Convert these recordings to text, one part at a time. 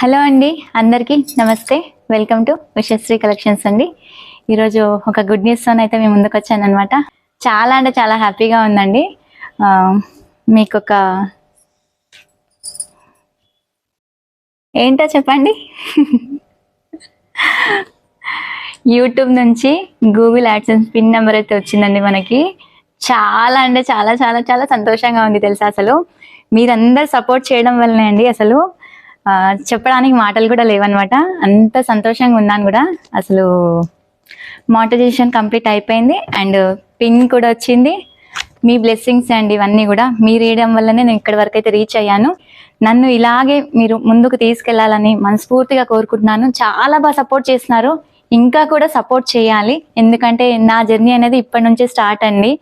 Hello అండి, అందరికీ నమస్తే. వెల్కమ్ టు ఉషశ్రీ కలెక్షన్స్ అండి. ఈరోజు ఒక గుడ్ న్యూస్తో అయితే మేము ముందుకు వచ్చాను అనమాట. చాలా అంటే చాలా హ్యాపీగా ఉందండి. మీకు ఒక ఏంటో చెప్పండి. యూట్యూబ్ నుంచి గూగుల్ యాడ్సెన్స్ పిన్ నెంబర్ అయితే వచ్చిందండి మనకి. చాలా అంటే చాలా చాలా చాలా సంతోషంగా ఉంది తెలుసా. అసలు మీరందరు సపోర్ట్ చేయడం వల్లనే అండి అసలు చెప్పడానికి మాటలు కూడా లేవన్నమాట. అంత సంతోషంగా ఉన్నాను కూడా. అసలు మానిటైజేషన్ కంప్లీట్ అయిపోయింది అండ్ పిన్ కూడా వచ్చింది. మీ బ్లెస్సింగ్స్ అండి ఇవన్నీ కూడా. మీరు వేయడం వల్లనే నేను ఇక్కడి వరకు అయితే రీచ్ అయ్యాను. నన్ను ఇలాగే మీరు ముందుకు తీసుకెళ్లాలని మనస్ఫూర్తిగా కోరుకుంటున్నాను. చాలా బాగా సపోర్ట్ చేస్తున్నారు, ఇంకా కూడా సపోర్ట్ చేయాలి. ఎందుకంటే నా జర్నీ అనేది ఇప్పటి నుంచే స్టార్ట్ అండి.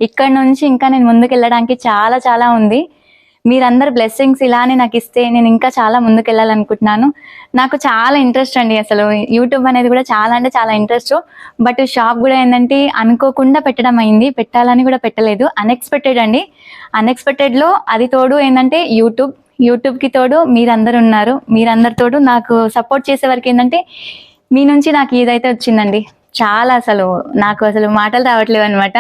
ఇక్కడ నుంచి ఇంకా నేను ముందుకు వెళ్ళడానికి చాలా చాలా ఉంది. మీరందరు బ్లెస్సింగ్స్ ఇలానే నాకు ఇస్తే నేను ఇంకా చాలా ముందుకు వెళ్ళాలనుకుంటున్నాను. నాకు చాలా ఇంట్రెస్ట్ అండి అసలు యూట్యూబ్ అనేది కూడా చాలా అంటే చాలా ఇంట్రెస్ట్. బట్ షాప్ కూడా ఏంటంటే అనుకోకుండా పెట్టడం అయింది. పెట్టాలని కూడా పెట్టలేదు, అన్ఎక్స్పెక్టెడ్ అండి. అన్ఎక్స్పెక్టెడ్లో అది తోడు ఏంటంటే యూట్యూబ్కి తోడు మీరందరు ఉన్నారు. మీరందరి తోడు నాకు సపోర్ట్ చేసే వరకు ఏంటంటే మీ నుంచి నాకు ఇదైతే వచ్చిందండి. చాలా నాకు అసలు మాటలు రావట్లేవు అనమాట.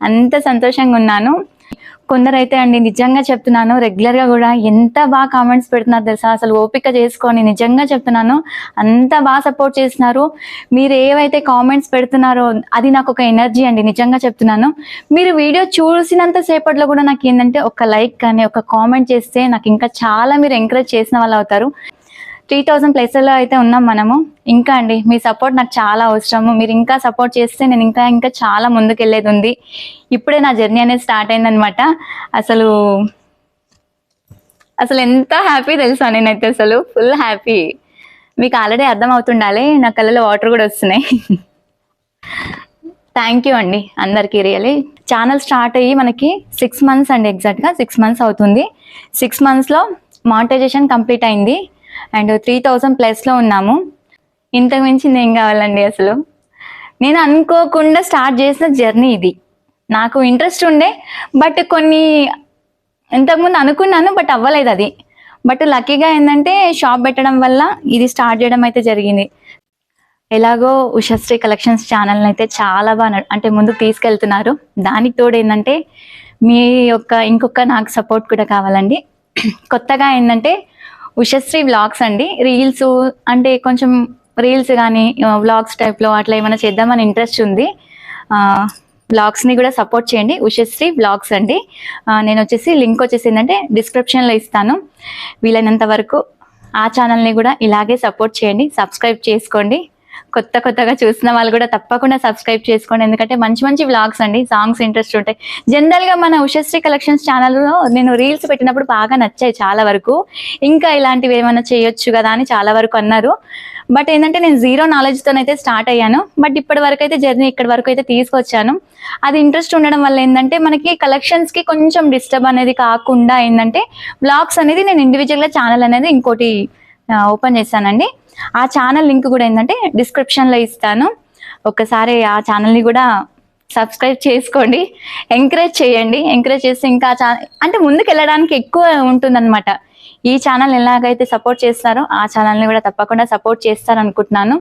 అంత సంతోషంగా ఉన్నాను. కొందరైతే అండి నిజంగా చెప్తున్నాను, రెగ్యులర్గా కూడా ఎంత బాగా కామెంట్స్ పెడుతున్నారు తెలుసా. అసలు ఓపిక చేసుకొని నిజంగా చెప్తున్నాను, అంత బాగా సపోర్ట్ చేస్తున్నారు. మీరు ఏవైతే కామెంట్స్ పెడుతున్నారో అది నాకు ఒక ఎనర్జీ అండి. నిజంగా చెప్తున్నాను, మీరు వీడియో చూసినంత సేపట్లో కూడా నాకు ఏంటంటే ఒక లైక్ కానీ ఒక కామెంట్ చేస్తే నాకు ఇంకా చాలా మీరు ఎంకరేజ్ చేసిన వాళ్ళు అవుతారు. 3000+ అయితే ఉన్నాం మనము. ఇంకా అండి మీ సపోర్ట్ నాకు చాలా అవసరము. మీరు ఇంకా సపోర్ట్ చేస్తే నేను ఇంకా చాలా ముందుకు వెళ్ళేది ఉంది. ఇప్పుడే నా జర్నీ అనేది స్టార్ట్ అయిందనమాట. అసలు ఎంత హ్యాపీ తెలుసా. నేనైతే అసలు ఫుల్ హ్యాపీ. మీకు ఆల్రెడీ అర్థం అవుతుండాలి, నా కళ్ళలో వాటర్ కూడా వస్తున్నాయి. థ్యాంక్ యూ అండి అందరికీ. రియలీ ఛానల్ స్టార్ట్ అయ్యి మనకి 6 months అండి, ఎగ్జాక్ట్గా 6 months అవుతుంది. 6 monthsలో మానిటైజేషన్ కంప్లీట్ అయింది అండ్ 3000+లో ఉన్నాము. ఇంతకు మించింది ఏం కావాలండి. అసలు నేను అనుకోకుండా స్టార్ట్ చేసిన జర్నీ ఇది. నాకు ఇంట్రెస్ట్ ఉండే, బట్ కొన్ని ఇంతకుముందు అనుకున్నాను బట్ అవ్వలేదు అది. బట్ లక్కీగా ఏంటంటే షాప్ పెట్టడం వల్ల ఇది స్టార్ట్ చేయడం అయితే జరిగింది. ఎలాగో ఉషశ్రీ కలెక్షన్స్ ఛానల్ని అయితే చాలా బాగా అంటే ముందుకు తీసుకెళ్తున్నారు. దానికి తోడు ఏంటంటే మీ యొక్క ఇంకొక నాకు సపోర్ట్ కూడా కావాలండి. కొత్తగా ఏంటంటే ఉషశ్రీ వ్లాగ్స్ అండి, రీల్స్ అంటే కొంచెం రీల్స్ కానీ వ్లాగ్స్ టైప్లో అట్లా ఏమైనా చేద్దామని ఇంట్రెస్ట్ ఉంది. వ్లాగ్స్ని కూడా సపోర్ట్ చేయండి. ఉషశ్రీ వ్లాగ్స్ అండి. నేను వచ్చేసి లింక్ వచ్చేసి ఏంటంటే డిస్క్రిప్షన్లో ఇస్తాను. వీలైనంత వరకు ఆ ఛానల్ని కూడా ఇలాగే సపోర్ట్ చేయండి. సబ్స్క్రైబ్ చేసుకోండి. కొత్తగా చూసిన వాళ్ళు కూడా తప్పకుండా సబ్స్క్రైబ్ చేసుకోండి. ఎందుకంటే మంచి మంచి వ్లాగ్స్ అండి, సాంగ్స్ ఇంట్రెస్ట్ ఉంటాయి. జనరల్గా మన ఉషశ్రీ కలెక్షన్స్ ఛానల్లో నేను రీల్స్ పెట్టినప్పుడు బాగా నచ్చాయి చాలా వరకు. ఇంకా ఇలాంటివి ఏమైనా చేయొచ్చు కదా అని చాలా వరకు అన్నారు. బట్ ఏంటంటే నేను జీరో నాలెడ్జ్తోనైతే స్టార్ట్ అయ్యాను. బట్ ఇప్పటి వరకు అయితే జర్నీ ఇక్కడి వరకు అయితే తీసుకొచ్చాను. అది ఇంట్రెస్ట్ ఉండడం వల్ల ఏంటంటే మనకి కలెక్షన్స్కి కొంచెం డిస్టర్బ్ అనేది కాకుండా ఏంటంటే వ్లాగ్స్ అనేది నేను ఇండివిజువల్గా ఛానల్ అనేది ఇంకోటి ఓపెన్ చేశానండి. ఆ ఛానల్ లింక్ కూడా ఏంటంటే డిస్క్రిప్షన్లో ఇస్తాను. ఒక్కసారి ఆ ఛానల్ని కూడా సబ్స్క్రైబ్ చేసుకోండి. ఎంకరేజ్ చేయండి. ఎంకరేజ్ చేస్తే ఇంకా అంటే ముందుకు వెళ్ళడానికి ఎక్కువ ఉంటుందన్నమాట. ఈ ఛానల్ ఎలాగైతే సపోర్ట్ చేస్తారో ఆ ఛానల్ని కూడా తప్పకుండా సపోర్ట్ చేస్తారనుకుంటున్నాను.